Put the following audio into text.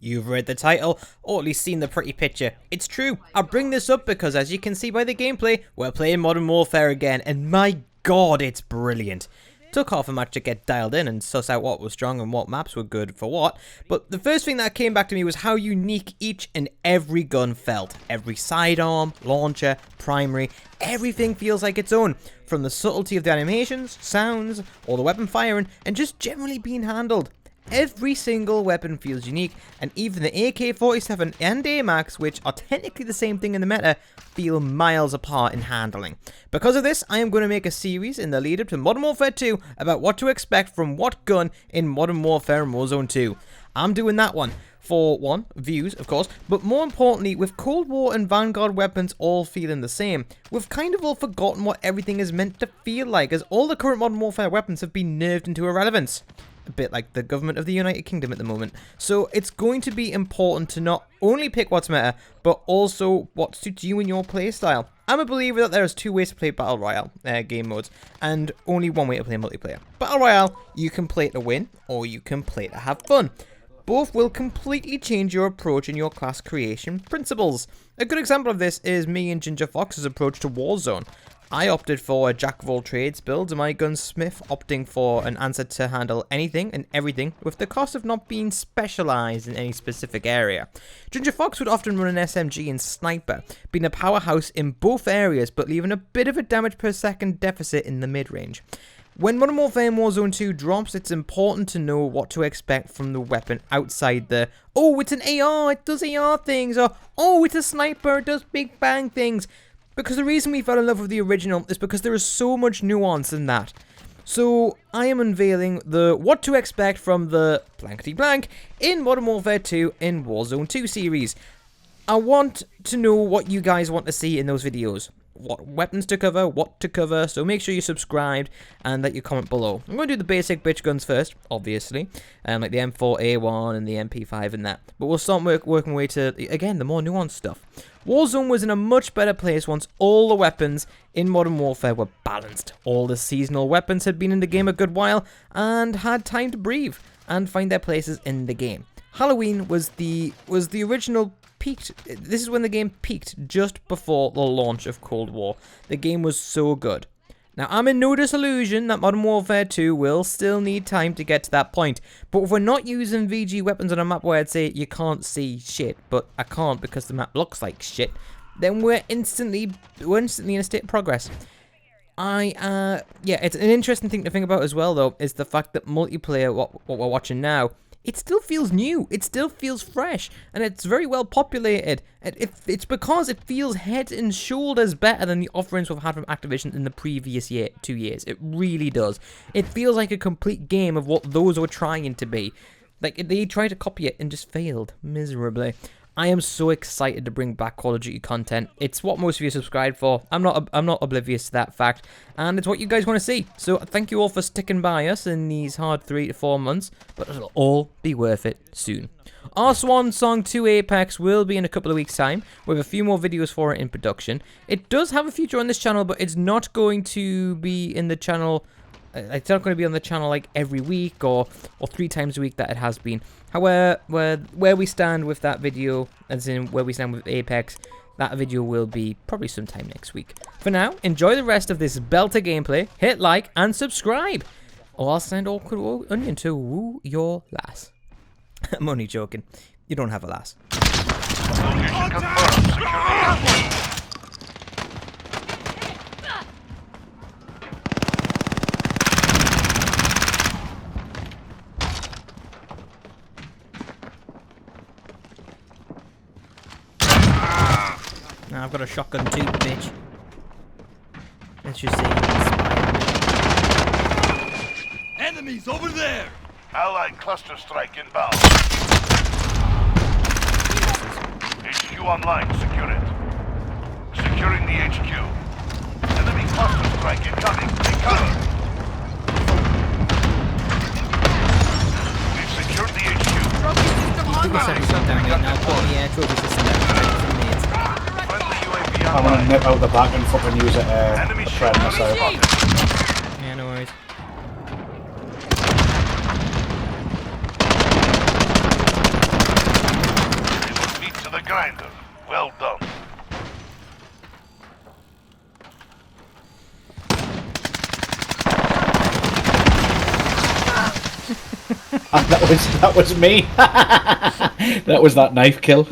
You've read the title, or at least seen the pretty picture. It's true. I bring this up because, as you can see by the gameplay, we're playing Modern Warfare again, and my god, it's brilliant. Took half a match to get dialed in and suss out what was strong and what maps were good for what, but the first thing that came back to me was how unique each and every gun felt. Every sidearm, launcher, primary, everything feels like its own. From the subtlety of the animations, sounds, or the weapon firing, and just generally being handled. Every single weapon feels unique, and even the AK-47 and AMAX, which are technically the same thing in the meta, feel miles apart in handling. Because of this, I am going to make a series in the lead up to Modern Warfare 2 about what to expect from what gun in Modern Warfare and Warzone 2. I'm doing that one for, one, views, of course, but more importantly, with Cold War and Vanguard weapons all feeling the same, we've kind of all forgotten what everything is meant to feel like, as all the current Modern Warfare weapons have been nerfed into irrelevance. A bit like the government of the United Kingdom at the moment. So it's going to be important to not only pick what's meta, but also what suits you and your playstyle. I'm a believer that there is two ways to play Battle Royale game modes, and only one way to play multiplayer. Battle Royale, you can play to win, or you can play to have fun. Both will completely change your approach and your class creation principles. A good example of this is me and Ginger Fox's approach to Warzone. I opted for a jack of all trades build, and my gunsmith opting for an answer to handle anything and everything with the cost of not being specialised in any specific area. Ginger Fox would often run an SMG and sniper, being a powerhouse in both areas but leaving a bit of a damage per second deficit in the mid-range. When Modern Warfare Warzone 2 drops, it's important to know what to expect from the weapon outside the, oh, it's an AR, it does AR things, or, oh, it's a sniper, it does big bang things. Because the reason we fell in love with the original is because there is so much nuance in that. So, I am unveiling the what to expect from the blankety blank in Modern Warfare 2 in Warzone 2 series. I want to know what you guys want to see in those videos. What weapons to cover, what to cover, so make sure you're subscribed and that you comment below. I'm going to do the basic bitch guns first, obviously, like the M4A1 and the MP5 and that. But we'll start working our way to, again, the more nuanced stuff. Warzone was in a much better place once all the weapons in Modern Warfare were balanced. All the seasonal weapons had been in the game a good while and had time to breathe and find their places in the game. Halloween was the original peaked. This is when the game peaked just before the launch of Cold War. The game was so good. Now, I'm in no disillusion that Modern Warfare 2 will still need time to get to that point, but if we're not using VG weapons on a map where I'd say you can't see shit, but I can't because the map looks like shit, then we're instantly in a state of progress. Yeah, it's an interesting thing to think about as well, though, is the fact that multiplayer, what we're watching now, it still feels new, it still feels fresh, and it's very well populated. It's because it feels head and shoulders better than the offerings we've had from Activision in the previous 2 years. It really does. It feels like a complete game of what those were trying to be. Like, they tried to copy it and just failed miserably. I am so excited to bring back Call of Duty content. It's what most of you subscribe for. I'm not oblivious to that fact, and it's what you guys want to see. So thank you all for sticking by us in these hard 3 to 4 months, but it'll all be worth it soon. Our swan song to Apex will be in a couple of weeks' time, with a few more videos for it in production. It does have a future on this channel, but it's not going to be in the channel. It's not going to be on the channel like every week or 3 times a week that it has been. However, where we stand with that video, as in where we stand with Apex, that video will be probably sometime next week. For now, enjoy the rest of this belter gameplay, hit like and subscribe, or I'll send awkward onion to woo your lass. I'm only joking. You don't have a lass. Location confirmed. Secure the airport. Now I've got a shotgun too, bitch. Let's just see. Enemies over there! Allied cluster strike inbound. HQ online, secure it. Securing the HQ. Enemy cluster strike incoming. Take cover. We've secured the HQ. Trophy system online. Trophy system down. I'm gonna nip out the back and fucking use it to thread myself. Yeah, no worries. grinder. Well done. That was me. That was that knife kill.